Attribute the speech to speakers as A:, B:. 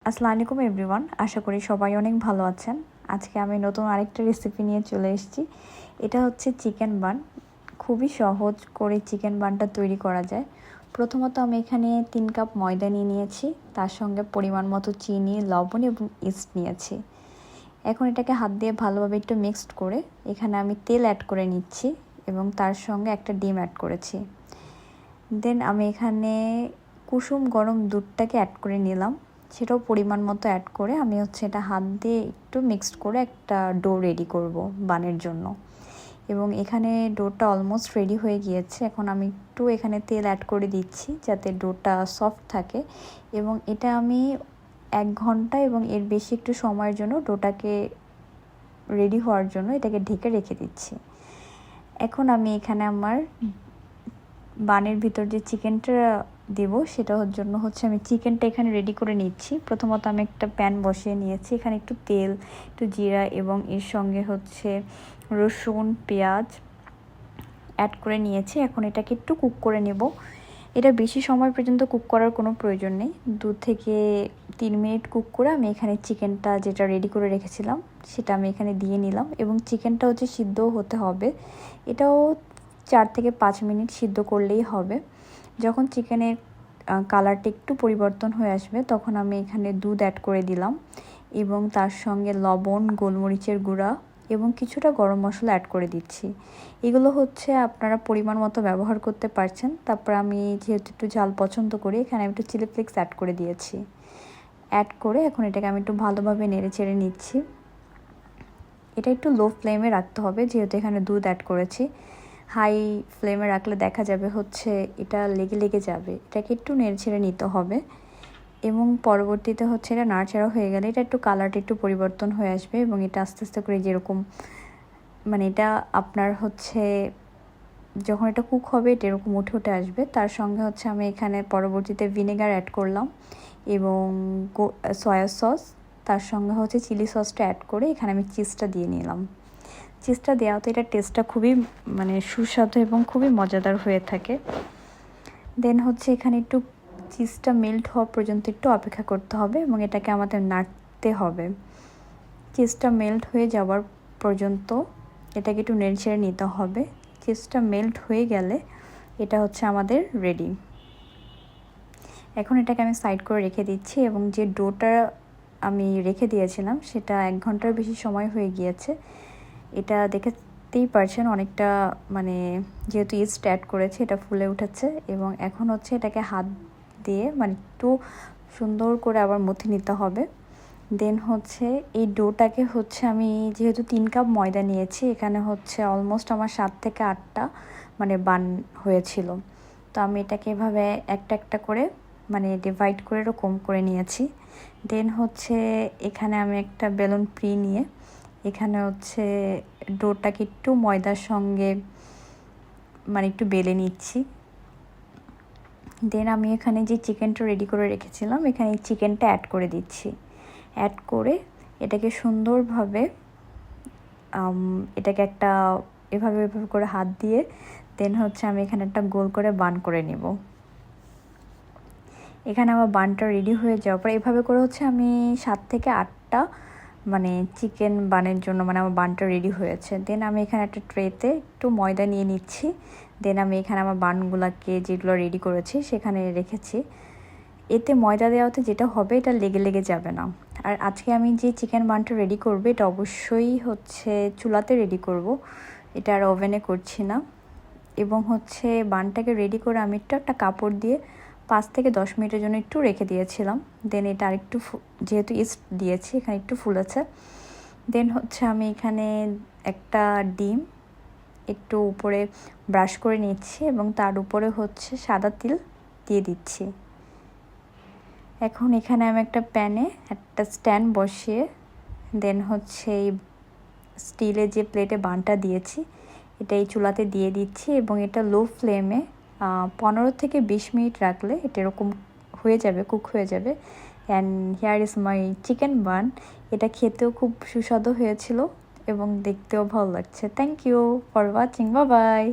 A: আসসালামু আলাইকুম এভরিওয়ান, আশা করি সবাই অনেক ভালো আছেন। আজকে আমি নতুন আরেকটা রেসিপি নিয়ে চলে এসেছি। এটা হচ্ছে চিকেন বান। খুবই সহজ করে চিকেন বানটা তৈরি করা যায়। প্রথমত আমি এখানে 3 কাপ ময়দা নিয়ে নিয়েছি, তার সঙ্গে পরিমাণ মতো চিনি, লবণ এবং ইস্ট নিয়েছি। এখন এটাকে হাত দিয়ে ভালোভাবে একটু মিক্সড করে এখানে আমি তেল অ্যাড করে নিচ্ছি এবং তার সঙ্গে একটা ডিম অ্যাড করেছি। দেন আমি এখানে কুসুম গরম দুধটাকে অ্যাড করে নিলাম, সেটাও পরিমাণ মতো অ্যাড করে আমি এটা হাত দিয়ে একটু মিক্সড করে একটা ডো রেডি করব বানের জন্য। এবং এখানে ডোটা অলমোস্ট রেডি হয়ে গিয়েছে। এখন আমি একটু এখানে তেল অ্যাড করে দিচ্ছি যাতে ডোটা সফট থাকে, এবং এটা আমি 1 ঘন্টা এবং এর বেশি একটু সময়ের জন্য ডোটাকে রেডি হওয়ার জন্য এটাকে ঢেকে রেখে দিচ্ছি। এখন আমি এখানে আমার বানের ভিতর যে চিকেনটা দেব সেটার জন্য আমি চিকেনটা এখানে রেডি করে নিচ্ছি। প্রথমত আমি একটা প্যান বসিয়ে নিয়েছি, এখানে একটু তেল, একটু জিরা এবং এর সঙ্গে রসুন, পেঁয়াজ অ্যাড করে নিয়েছি। এখন এটাকে একটু কুক করে নেব। এটা বেশি সময় পর্যন্ত কুক করার কোনো প্রয়োজন নেই, 2 থেকে 3 মিনিট কুক করে আমি এখানে চিকেনটা যেটা রেডি করে রেখেছিলাম সেটা আমি এখানে দিয়ে নিলাম। এবং চিকেনটা সিদ্ধও হতে হবে, এটাও 4 থেকে 5 মিনিট সিদ্ধ করলেই হবে। যখন চিকেনের কালারটা একটু পরিবর্তন হয়ে আসবে তখন আমি এখানে দুধ অ্যাড করে দিলাম এবং তার সঙ্গে লবণ, গোলমরিচের গুঁড়া এবং কিছুটা গরম মশলা অ্যাড করে দিচ্ছি। এগুলো আপনারা পরিমাণ মতো ব্যবহার করতে পারছেন। তারপর আমি যেহেতু একটু ঝাল পছন্দ করি, এখানে আমি একটু চিলি ফ্লেক্স অ্যাড করে দিয়েছি। অ্যাড করে এখন এটাকে আমি একটু ভালোভাবে নেড়ে চেড়ে নিচ্ছি। এটা একটু লো ফ্লেমে রাখতে হবে যেহেতু এখানে দুধ অ্যাড করেছি। হাই ফ্লেমে রাখলে দেখা যাবে এটা লেগে লেগে যাবে। এটাকে একটু নেড়ে ছেড়ে নিতে হবে এবং পরবর্তীতে এটা নাড়াচাড়া হয়ে গেলে এটা একটু কালারটা একটু পরিবর্তন হয়ে আসবে এবং এটা আস্তে আস্তে করে যেরকম এটা আপনার যখন এটা কুক হবে এটা এরকম উঠে উঠে আসবে। তার সঙ্গে আমি এখানে পরবর্তীতে ভিনেগার অ্যাড করলাম এবং সয়া সস, তার সঙ্গে চিলি সসটা অ্যাড করে এখানে আমি চিজটা দিয়ে নিলাম। চিজটা দেওয়াতে এটা টেস্টটা খুবই সুস্বাদু এবং খুবই মজাদার হয়ে থাকে। দেন এখানে একটু চিজটা মেল্ট হওয়া পর্যন্ত একটু অপেক্ষা করতে হবে এবং এটাকে আমাদের নাড়তে হবে। চিজটা মেল্ট হয়ে যাওয়ার পর্যন্ত এটাকে একটু নেড়ে ছেড়ে নিতে হবে। চিজটা মেল্ট হয়ে গেলে এটা আমাদের রেডি। এখন এটাকে আমি সাইড করে রেখে দিচ্ছি এবং যে ডোটা আমি রেখে দিয়েছিলাম সেটা 1 ঘন্টার বেশি সময় হয়ে গিয়েছে। এটা দেখতেই পারছেন অনেকটা যেহেতু ইস্ট অ্যাড করেছে এটা ফুলে উঠেছে এবং এখন এটাকে হাত দিয়ে একটু সুন্দর করে আবার মথে নিতে হবে। দেন এই ডোটাকে আমি যেহেতু 3 কাপ ময়দা নিয়েছি, এখানে অলমোস্ট আমার 7 থেকে 8টা বান হয়েছিল। তো আমি এটাকে এভাবে একটা একটা করে ডিভাইড করে এরকম করে নিয়েছি। দেন এখানে আমি একটা বেলুন প্রি নিয়ে এখানে ডোটাকে একটু ময়দার সঙ্গে একটু বেলে নিচ্ছি। দেন আমি এখানে যে চিকেনটা রেডি করে রেখেছিলাম এখানে এই চিকেনটা অ্যাড করে দিচ্ছি। অ্যাড করে এটাকে সুন্দরভাবে এটাকে একটা এভাবে করে হাত দিয়ে দেন আমি এখানে একটা গোল করে বান করে নেব। এখানে আমার বানটা রেডি হয়ে যাওয়ার পর এভাবে করে আমি 7 থেকে 8টা চিকেন বানের জন্য আমার বানটা রেডি হয়েছে। দেন আমি এখানে একটা ট্রেতে একটু ময়দা নিয়ে নিচ্ছি। দেন আমি এখানে আমার বানগুলোকে যেগুলো রেডি করেছি সেখানে রেখেছি। এতে ময়দা দেওয়াতে যেটা হবে এটা লেগে লেগে যাবে না। আর আজকে আমি যে চিকেন বানটা রেডি করব এটা অবশ্যই চুলাতে রেডি করব, এটা আর ওভেনে করছি না। এবং বানটাকে রেডি করে আমি একটা কাপড় দিয়ে 5 থেকে 10 মিনিটের জন্য একটু রেখে দিয়েছিলাম। দেন এটা আরেকটু যেহেতু ইস্ট দিয়েছি এখানে একটু ফুলেছে। দেন আমি এখানে একটা ডিম একটু উপরে ব্রাশ করে নিচ্ছি এবং তার উপরে সাদা তিল দিয়ে দিচ্ছি। এখন এখানে আমি একটা প্যানে একটা স্ট্যান্ড বসিয়ে দেন এই স্টিলের যে প্লেটে বানটা দিয়েছি এটা এই চুলাতে দিয়ে দিচ্ছি এবং এটা লো ফ্লেমে 15 থেকে 20 মিনিট রাখলে এটা এরকম হয়ে যাবে, কুক হয়ে যাবে। And here is my chicken bun. এটা খেতেও খুব সুস্বাদু হয়েছিল এবং দেখতেও ভালো লাগছে। Thank you for watching, bye by.